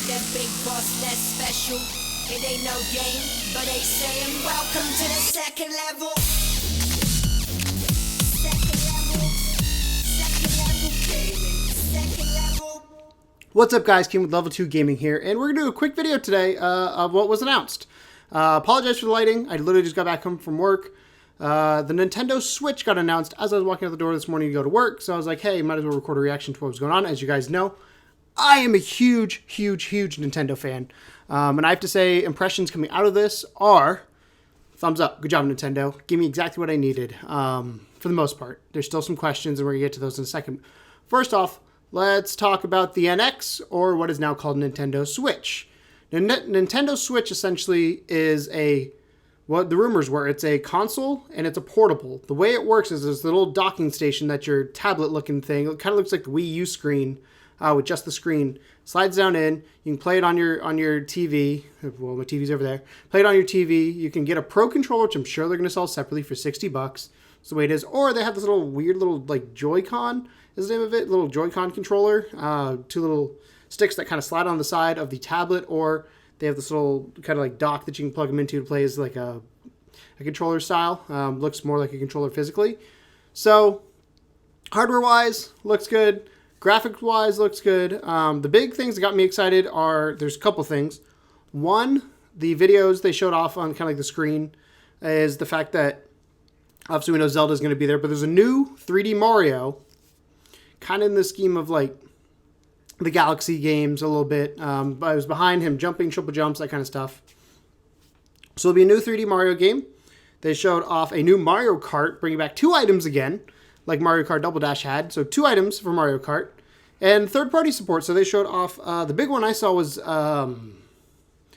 That big boss, that's special. It ain't no game, but they saying welcome to the second level. Second level. Second level gaming. Second level. What's up, guys? Keegan with Level 2 Gaming here, and we're going to do a quick video today of what was announced. Apologize for the lighting. I literally just got back home from work. The Nintendo Switch got announced as I was walking out the door this morning to go to work, so I was like, hey, might as well record a reaction to what was going on. As you guys know, I am a huge Nintendo fan. And I have to say, impressions coming out of this are thumbs up. Good job, Nintendo. Give me exactly what I needed for the most part. There's still some questions, and we're going to get to those in a second. First off, let's talk about the NX, or what is now called Nintendo Switch. Now, Nintendo Switch essentially is what the rumors were. It's a console, and it's a portable. The way it works is this little docking station that's your tablet-looking thing. It kind of looks like the Wii U screen with just the screen. Slides down in. You can play it on your TV. Well, my TV's over there. Play it on your TV. You can get a Pro controller, which I'm sure they're going to sell separately for $60. That's the way it is. Or they have this little weird little like Joy-Con is the name of it. Little Joy-Con controller. Two little sticks that kind of slide on the side of the tablet, or they have this little kind of like dock that you can plug them into to play as like a controller style. Looks more like a controller physically. So hardware-wise, looks good. Graphics-wise, looks good. The big things that got me excited are, there's a couple things. One, the videos they showed off on kind of like the screen is the fact that obviously we know Zelda is going to be there, but there's a new 3D Mario, kind of in the scheme of like the Galaxy games a little bit. I was behind him jumping, triple jumps, that kind of stuff. So there'll be a new 3D Mario game. They showed off a new Mario Kart, bringing back 2 items again, like Mario Kart Double Dash had. So 2 items for Mario Kart. And third-party support. So they showed off, the big one I saw was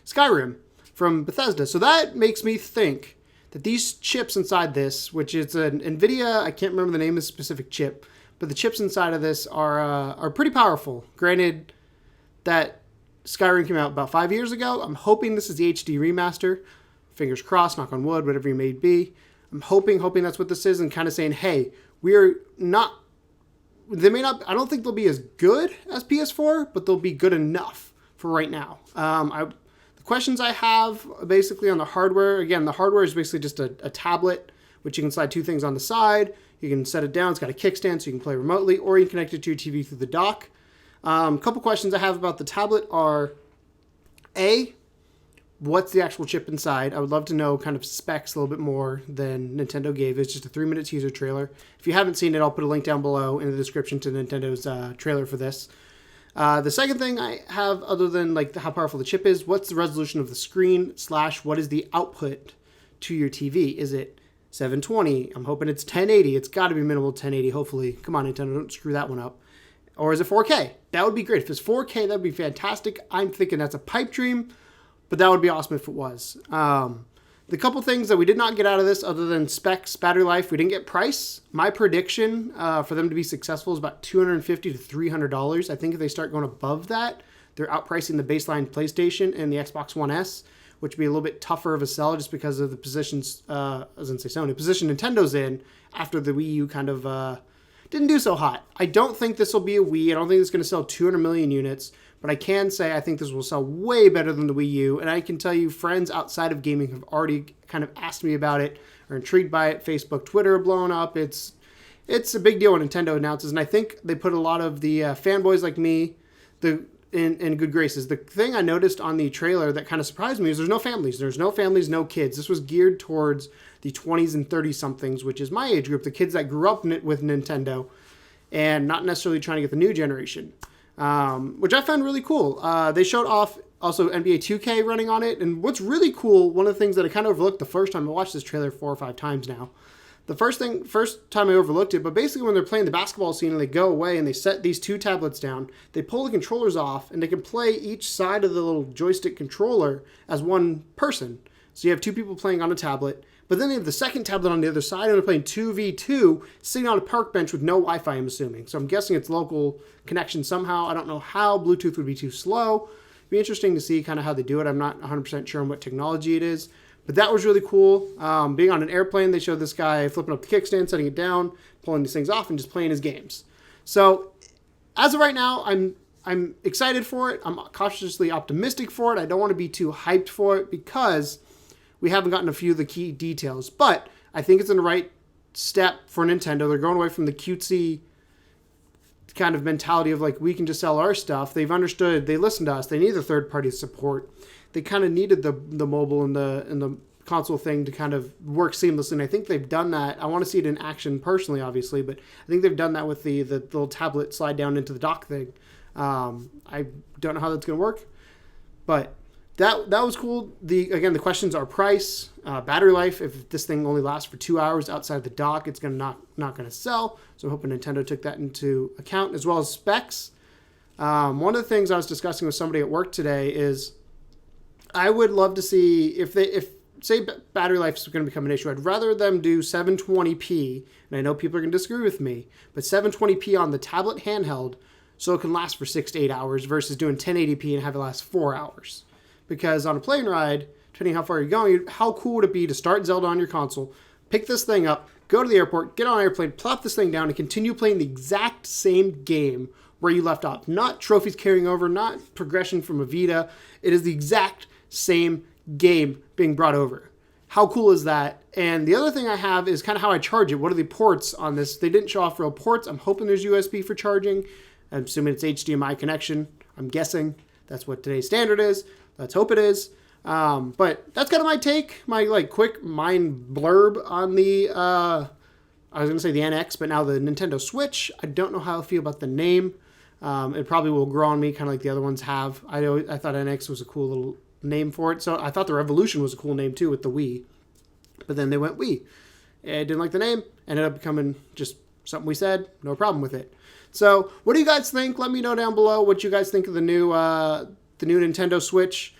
Skyrim from Bethesda. So that makes me think that these chips inside this, which is an NVIDIA, I can't remember the name of the specific chip, but the chips inside of this are pretty powerful. Granted that Skyrim came out about 5 years ago. I'm hoping this is the HD remaster. Fingers crossed, knock on wood, whatever you may be. I'm hoping that's what this is, and kind of saying, hey, we're not, I don't think they'll be as good as PS4, but they'll be good enough for right now. The questions I have basically on the hardware, again, the hardware is basically just a tablet, which you can slide 2 things on the side. You can set it down. It's got a kickstand, so you can play remotely, or you can connect it to your TV through the dock. A couple questions I have about the tablet are, A, what's the actual chip inside? I would love to know kind of specs a little bit more than Nintendo gave. It's just a 3-minute teaser trailer. If you haven't seen it, I'll put a link down below in the description to Nintendo's trailer for this. The second thing I have, other than like how powerful the chip is, what's the resolution of the screen / what is the output to your TV? Is it 720? I'm hoping it's 1080. It's got to be minimal 1080, hopefully. Come on, Nintendo, don't screw that one up. Or is it 4K? That would be great. If it's 4K, that would be fantastic. I'm thinking that's a pipe dream, but that would be awesome if it was. The couple things that we did not get out of this, other than specs, battery life, we didn't get price. My prediction for them to be successful is about $250 to $300. I think if they start going above that, they're outpricing the baseline PlayStation and the Xbox One S, which would be a little bit tougher of a sell just because of the positions, I was going to say Sony, position Nintendo's in after the Wii U kind of didn't do so hot. I don't think this will be a Wii. I don't think it's going to sell 200 million units, but I can say I think this will sell way better than the Wii U, and I can tell you friends outside of gaming have already kind of asked me about it, or intrigued by it. Facebook, Twitter are blowing up. It's a big deal when Nintendo announces, and I think they put a lot of the fanboys like me in good graces. The thing I noticed on the trailer that kind of surprised me is there's no families. There's no families, no kids. This was geared towards the 20s and 30-somethings, which is my age group, the kids that grew up with Nintendo, and not necessarily trying to get the new generation, which I found really cool. They showed off also NBA 2K running on it, and what's really cool, one of the things that I kind of overlooked the first time, I watched this trailer 4 or 5 times now, the first time I overlooked it, but basically when they're playing the basketball scene and they go away and they set these 2 tablets down, they pull the controllers off and they can play each side of the little joystick controller as one person. So you have 2 people playing on a tablet, but then they have the second tablet on the other side and they're playing 2v2 sitting on a park bench with no Wi-Fi, I'm assuming. So I'm guessing it's local connection somehow. I don't know how. Bluetooth would be too slow. It'd be interesting to see kind of how they do it. I'm not 100% sure on what technology it is. But that was really cool. Being on an airplane, they showed this guy flipping up the kickstand, setting it down, pulling these things off, and just playing his games. So, as of right now, I'm I'm excited for it. I'm cautiously optimistic for it. I don't want to be too hyped for it because we haven't gotten a few of the key details. But I think it's in the right step for Nintendo. They're going away from the cutesy kind of mentality of like, we can just sell our stuff. They've understood, they listened to us. They need the third-party support. They kind of needed the mobile and the console thing to kind of work seamlessly, and I think they've done that. I want to see it in action personally, obviously, but I think they've done that with the little tablet slide down into the dock thing. I don't know how that's going to work, but that was cool. Again, the questions are price, battery life. If this thing only lasts for 2 hours outside the dock, it's going to not going to sell. So I'm hoping Nintendo took that into account, as well as specs. One of the things I was discussing with somebody at work today is I would love to see if say battery life is going to become an issue, I'd rather them do 720p, and I know people are going to disagree with me, but 720p on the tablet handheld so it can last for 6 to 8 hours versus doing 1080p and have it last 4 hours. Because on a plane ride, depending how far you're going, how cool would it be to start Zelda on your console, pick this thing up, go to the airport, get on an airplane, plop this thing down, and continue playing the exact same game where you left off. Not trophies carrying over, not progression from a Vita. It is the exact same game being brought over. How cool is that? And the other thing I have is kind of how I charge it. What are the ports on this? They didn't show off real ports. I'm hoping there's USB for charging. I'm assuming it's HDMI connection. I'm guessing that's what today's standard is. Let's hope it is. But that's kind of my take, my quick mind blurb on the, I was going to say the NX, but now the Nintendo Switch. I don't know how I feel about the name. It probably will grow on me, kind of like the other ones have. I thought NX was a cool little name for it. So I thought the Revolution was a cool name too with the Wii. But then they went Wii. I didn't like the name. Ended up becoming just something we said. No problem with it. So what do you guys think? Let me know down below what you guys think of the new Nintendo Switch,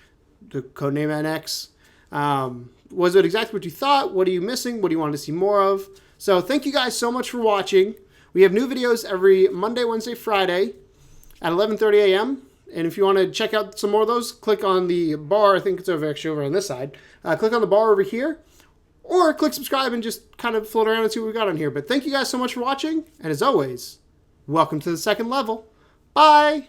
the codename NX. Was it exactly what you thought? What are you missing? What do you want to see more of? So thank you guys so much for watching. We have new videos every Monday, Wednesday, Friday at 11:30 a.m. And if you want to check out some more of those, click on the bar. I think it's actually over on this side. Click on the bar over here. Or click subscribe and just kind of float around and see what we got on here. But thank you guys so much for watching. And as always, welcome to the second level. Bye!